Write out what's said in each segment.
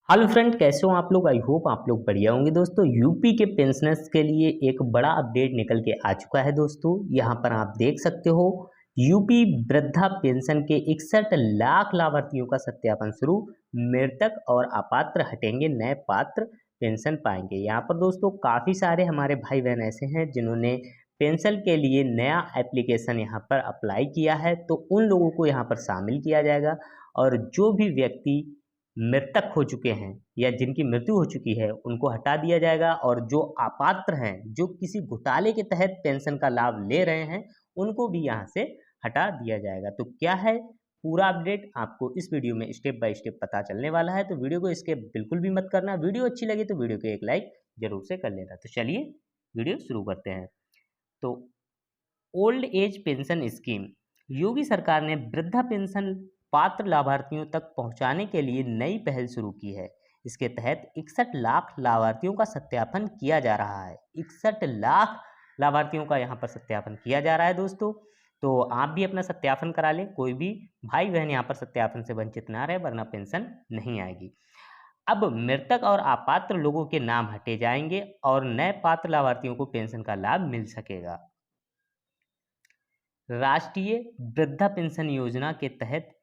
Hello friend, कैसे हो आप लोग। आई होप आप लोग बढ़िया होंगे। दोस्तों, यूपी के पेंशनर्स के लिए एक बड़ा अपडेट निकल के आ चुका है। दोस्तों, यहाँ पर आप देख सकते हो यूपी वृद्धा पेंशन के 61 लाख लाभार्थियों का सत्यापन शुरू। मृतक और अपात्र हटेंगे, नए पात्र पेंशन पाएंगे। यहाँ पर दोस्तों काफ़ी सारे हमारे भाई बहन ऐसे हैं जिन्होंने पेंशन के लिए नया एप्लीकेशन यहाँ पर अप्लाई किया है, तो उन लोगों को यहाँ पर शामिल किया जाएगा। और जो भी व्यक्ति मृतक हो चुके हैं या जिनकी मृत्यु हो चुकी है उनको हटा दिया जाएगा, और जो अपात्र हैं, जो किसी घोटाले के तहत पेंशन का लाभ ले रहे हैं, उनको भी यहाँ से हटा दिया जाएगा। तो क्या है पूरा अपडेट, आपको इस वीडियो में स्टेप बाय स्टेप पता चलने वाला है। तो वीडियो को स्किप बिल्कुल भी मत करना। वीडियो अच्छी लगी तो वीडियो को एक लाइक जरूर से कर लेना। तो चलिए वीडियो शुरू करते हैं। तो ओल्ड एज पेंशन स्कीम, योगी सरकार ने वृद्धा पेंशन पात्र लाभार्थियों तक पहुंचाने के लिए नई पहल शुरू की है। इसके तहत 61 लाख लाभार्थियों का सत्यापन किया जा रहा है। 61 लाख लाभार्थियों का यहाँ पर सत्यापन किया जा रहा है। दोस्तों, तो आप भी अपना सत्यापन करा लें। कोई भी भाई बहन यहाँ पर सत्यापन से वंचित ना रहे, वरना पेंशन नहीं आएगी। अब मृतक और अपात्र लोगों के नाम हटे जाएंगे और नए पात्र लाभार्थियों को पेंशन का लाभ मिल सकेगा। राष्ट्रीय वृद्धा पेंशन योजना के तहत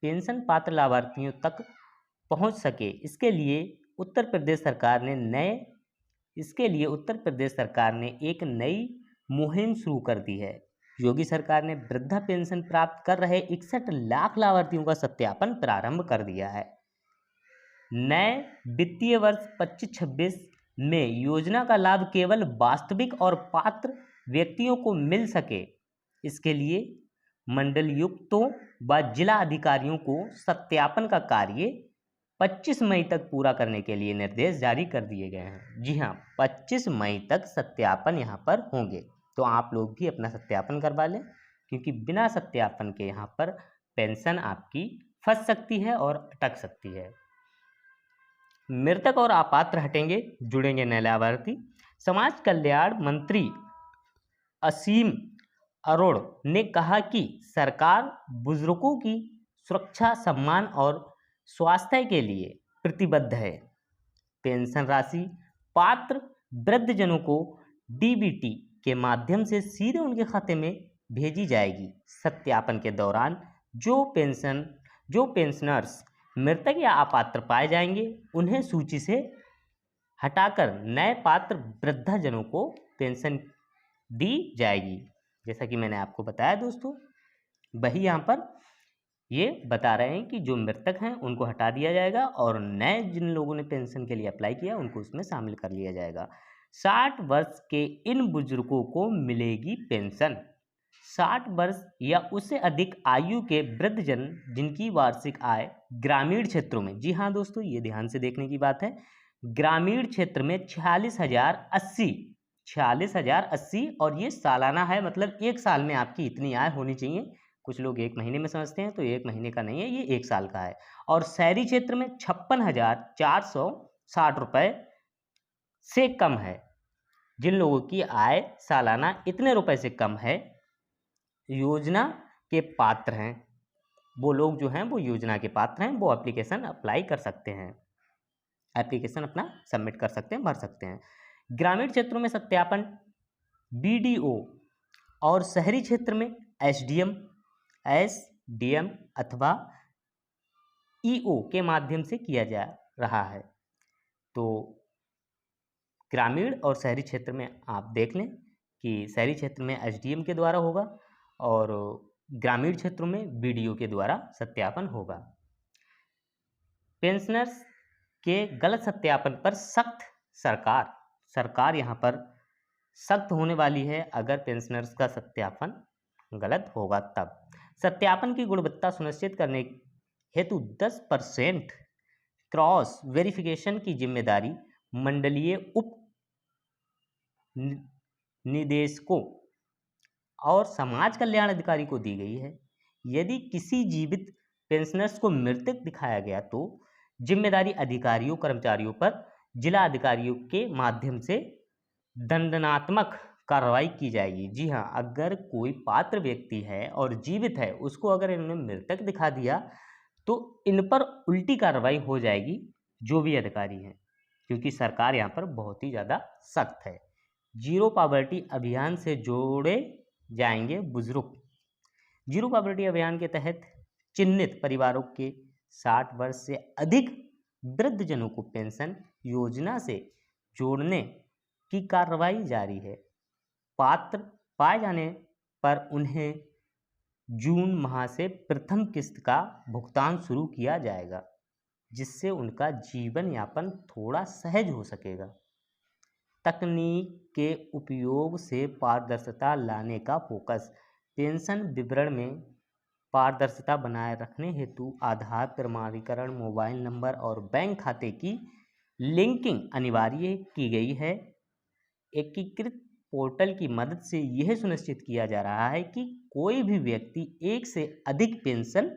पेंशन पात्र लाभार्थियों तक पहुंच सके, इसके लिए उत्तर प्रदेश सरकार ने एक नई मुहिम शुरू कर दी है। योगी सरकार ने वृद्धा पेंशन प्राप्त कर रहे 61 लाख लाभार्थियों का सत्यापन प्रारंभ कर दिया है। नए वित्तीय वर्ष 25-26 में योजना का लाभ केवल वास्तविक और पात्र व्यक्तियों को मिल सके, इसके लिए मंडलयुक्तों व जिला अधिकारियों को सत्यापन का कार्य 25 मई तक पूरा करने के लिए निर्देश जारी कर दिए गए हैं। जी हाँ, 25 मई तक सत्यापन यहाँ पर होंगे। तो आप लोग भी अपना सत्यापन करवा लें, क्योंकि बिना सत्यापन के यहाँ पर पेंशन आपकी फंस सकती है और अटक सकती है। मृतक और अपात्र हटेंगे, जुड़ेंगे नए लाभार्थी। समाज कल्याण मंत्री असीम अरोड़ ने कहा कि सरकार बुजुर्गों की सुरक्षा, सम्मान और स्वास्थ्य के लिए प्रतिबद्ध है। पेंशन राशि पात्र वृद्धजनों को डीबीटी के माध्यम से सीधे उनके खाते में भेजी जाएगी। सत्यापन के दौरान जो पेंशनर्स मृतक या अपात्र पाए जाएंगे, उन्हें सूची से हटाकर नए पात्र वृद्धजनों को पेंशन दी जाएगी। जैसा कि मैंने आपको बताया दोस्तों, वही यहाँ पर ये बता रहे हैं कि जो मृतक हैं उनको हटा दिया जाएगा और नए जिन लोगों ने पेंशन के लिए अप्लाई किया उनको उसमें शामिल कर लिया जाएगा। 60 वर्ष के इन बुजुर्गों को मिलेगी पेंशन। 60 वर्ष या उससे अधिक आयु के वृद्धजन जिनकी वार्षिक आय ग्रामीण क्षेत्रों में, जी हाँ दोस्तों, ये ध्यान से देखने की बात है, ग्रामीण क्षेत्र में 46,080 और ये सालाना है, मतलब एक साल में आपकी इतनी आय होनी चाहिए। कुछ लोग एक महीने में समझते हैं, तो एक महीने का नहीं है, ये एक साल का है। और शहरी क्षेत्र में 56,460 रुपये से कम है। जिन लोगों की आय सालाना इतने रुपए से कम है, योजना के पात्र हैं, वो लोग जो हैं वो योजना के पात्र हैं, वो एप्लीकेशन अप्लाई कर सकते हैं, एप्लीकेशन अपना सबमिट कर सकते हैं, भर सकते हैं। ग्रामीण क्षेत्रों में सत्यापन बीडीओ और शहरी क्षेत्र में एसडीएम अथवा ईओ के माध्यम से किया जा रहा है। तो ग्रामीण और शहरी क्षेत्र में आप देख लें कि शहरी क्षेत्र में एसडीएम के द्वारा होगा और ग्रामीण क्षेत्रों में बीडीओ के द्वारा सत्यापन होगा। पेंशनर्स के गलत सत्यापन पर सख्त सरकार यहाँ पर सख्त होने वाली है। अगर पेंशनर्स का सत्यापन गलत होगा तब सत्यापन की गुणवत्ता सुनिश्चित करने हेतु 10% क्रॉस वेरिफिकेशन की जिम्मेदारी मंडलीय उप निदेशकों और समाज कल्याण अधिकारी को दी गई है। यदि किसी जीवित पेंशनर्स को मृतक दिखाया गया तो जिम्मेदारी अधिकारियों कर्मचारियों पर जिला अधिकारियों के माध्यम से दंडात्मक कार्रवाई की जाएगी। जी हाँ, अगर कोई पात्र व्यक्ति है और जीवित है, उसको अगर इन्होंने मृतक दिखा दिया तो इन पर उल्टी कार्रवाई हो जाएगी। जो भी अधिकारी हैं, क्योंकि सरकार यहाँ पर बहुत ही ज़्यादा सख्त है। जीरो पॉवर्टी अभियान से जोड़े जाएंगे बुजुर्ग। जीरो पॉवर्टी अभियान के तहत चिन्हित परिवारों के 60 वर्ष से अधिक वृद्धजनों को पेंशन योजना से जोड़ने की कार्रवाई जारी है। पात्र पाए जाने पर उन्हें जून माह से प्रथम किस्त का भुगतान शुरू किया जाएगा, जिससे उनका जीवन यापन थोड़ा सहज हो सकेगा। तकनीक के उपयोग से पारदर्शिता लाने का फोकस। पेंशन विवरण में पारदर्शिता बनाए रखने हेतु आधार प्रमाणीकरण, मोबाइल नंबर और बैंक खाते की लिंकिंग अनिवार्य की गई है। एकीकृत पोर्टल की मदद से यह सुनिश्चित किया जा रहा है कि कोई भी व्यक्ति एक से अधिक पेंशन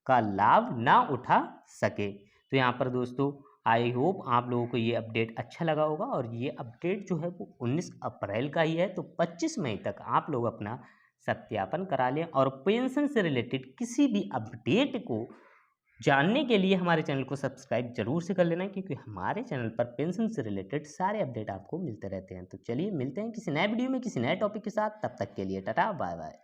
का लाभ ना उठा सके। तो यहाँ पर दोस्तों आई होप आप लोगों को ये अपडेट अच्छा लगा होगा, और ये अपडेट जो है वो 19 अप्रैल का ही है। तो 25 मई तक आप लोग अपना सत्यापन करा लें, और पेंशन से रिलेटेड किसी भी अपडेट को जानने के लिए हमारे चैनल को सब्सक्राइब जरूर से कर लेना, क्योंकि हमारे चैनल पर पेंशन से रिलेटेड सारे अपडेट आपको मिलते रहते हैं। तो चलिए मिलते हैं किसी नए वीडियो में किसी नए टॉपिक के साथ, तब तक के लिए टाटा बाय बाय।